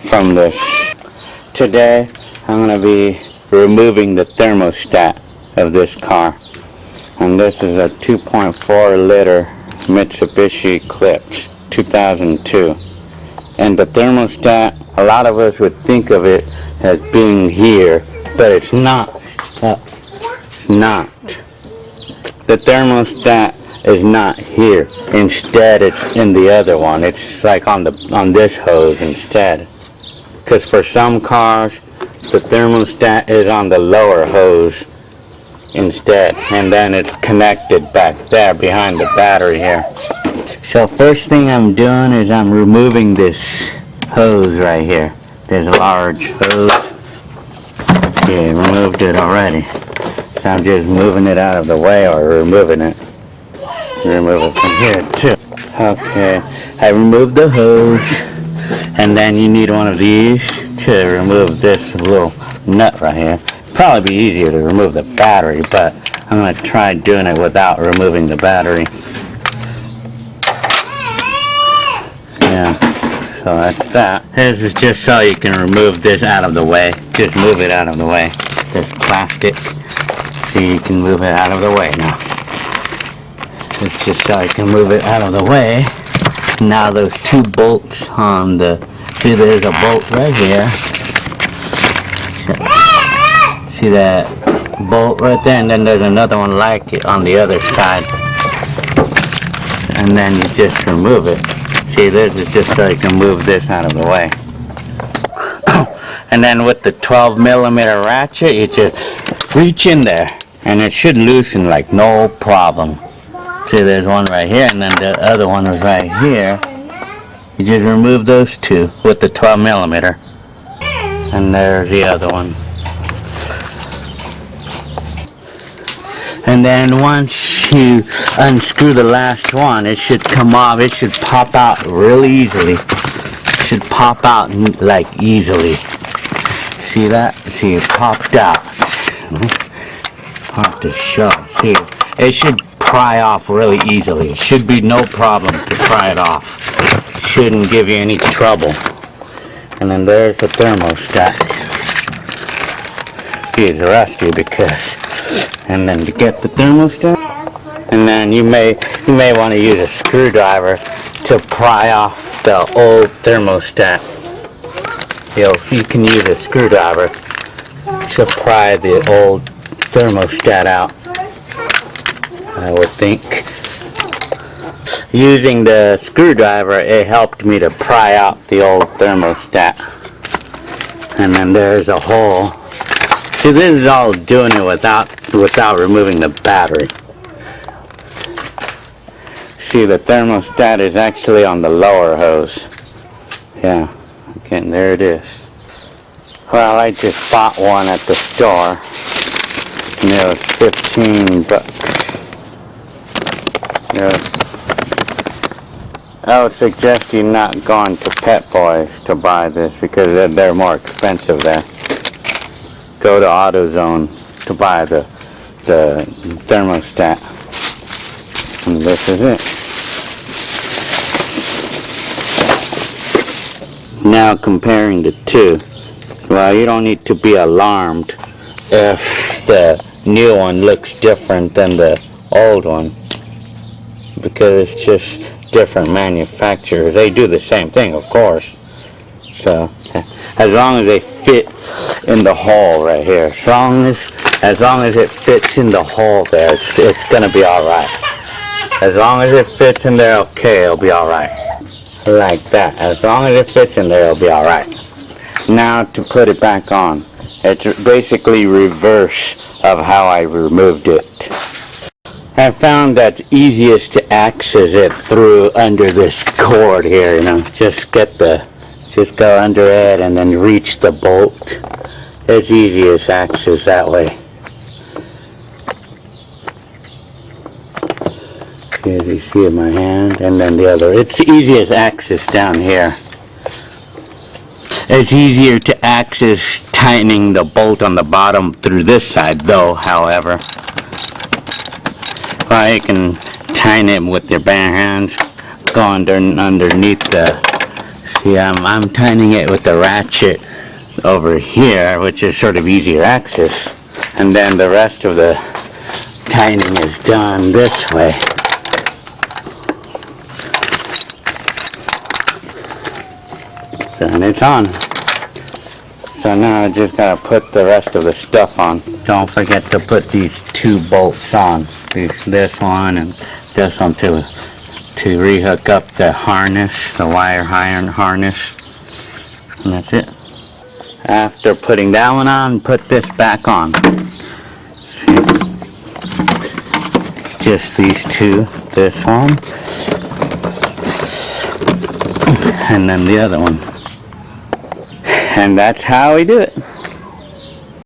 from this. Today I'm going to be removing the thermostat of this car, and this is a 2.4 liter Mitsubishi Eclipse 2002. And the thermostat, a lot of us would think of it as being here, but it's not. It's not. The thermostat is not here. Instead, it's in the other one. It's like on this hose instead. Because for some cars, the thermostat is on the lower hose instead, and then it's connected back there behind the battery here. So first thing I'm doing is I'm removing this hose right here. There's a large hose. Okay, removed it already. So I'm just moving it out of the way, or removing it. Remove it from here too. Okay, I removed the hose, and then you need one of these to remove this little nut right here. Probably be easier to remove the battery, but I'm going to try doing it without removing the battery. Yeah, so that's that. This is just so you can remove this out of the way. Just move it out of the way. This plastic. So you can move it out of the way now. It's just so you can move it out of the way. Now those two bolts on the, see there's a bolt right here. See that bolt right there, and then there's another one like it on the other side. And then you just remove it. See, this is just so you can move this out of the way. And then with the 12mm ratchet, you just reach in there, and it should loosen like no problem. See, there's one right here, and then the other one is right here. You just remove those two with the 12mm. And there's the other one. And then once you unscrew the last one, it should come off. It should pop out really easily. It should pop out like easily. See that? See, it popped out. Hard to show. See, it should pry off really easily. It should be no problem to pry it off. It shouldn't give you any trouble. And then there's the thermostat. It's rusty because. And then to get the thermostat, and then you may want to use a screwdriver to pry off the old thermostat. You can use a screwdriver to pry the old thermostat out, I would think. Using the screwdriver, it helped me to pry out the old thermostat. And then there's a hole. See, this is all doing it without removing the battery. See, the thermostat is actually on the lower hose. Yeah, okay, there it is. Well, I just bought one at the store, and it was $15. I would suggest you not going to Pet Boys to buy this, because they're more expensive there. Go to AutoZone to buy the thermostat. And this is it. Now comparing the two. Well, you don't need to be alarmed if the new one looks different than the old one, because it's just different manufacturers. They do the same thing, of course. So as long as they fit in the hole right here, as long as it fits in the hole there, it's gonna be all right. As long as it fits in there, okay, it'll be all right. Like that. As long as it fits in there, it'll be all right. Now to put it back on, it's basically reverse of how I removed it. I found that easiest to access it through under this cord here. You know, just go under it and then reach the bolt. It's easiest access that way. As you see in my hand, and then the other. It's easiest access down here. It's easier to access tightening the bolt on the bottom through this side though, however. Well, you can tighten it with your bare hands, go underneath the, See, I'm tightening it with the ratchet over here, which is sort of easier access. And then the rest of the tightening is done this way. So, and it's on. So now I just gotta put the rest of the stuff on. Don't forget to put these 2 bolts on. This one and this one to rehook up the harness, the wire iron harness. And that's it. After putting that one on, put this back on. See? Just these 2. This one. And then the other one. And that's how we do it.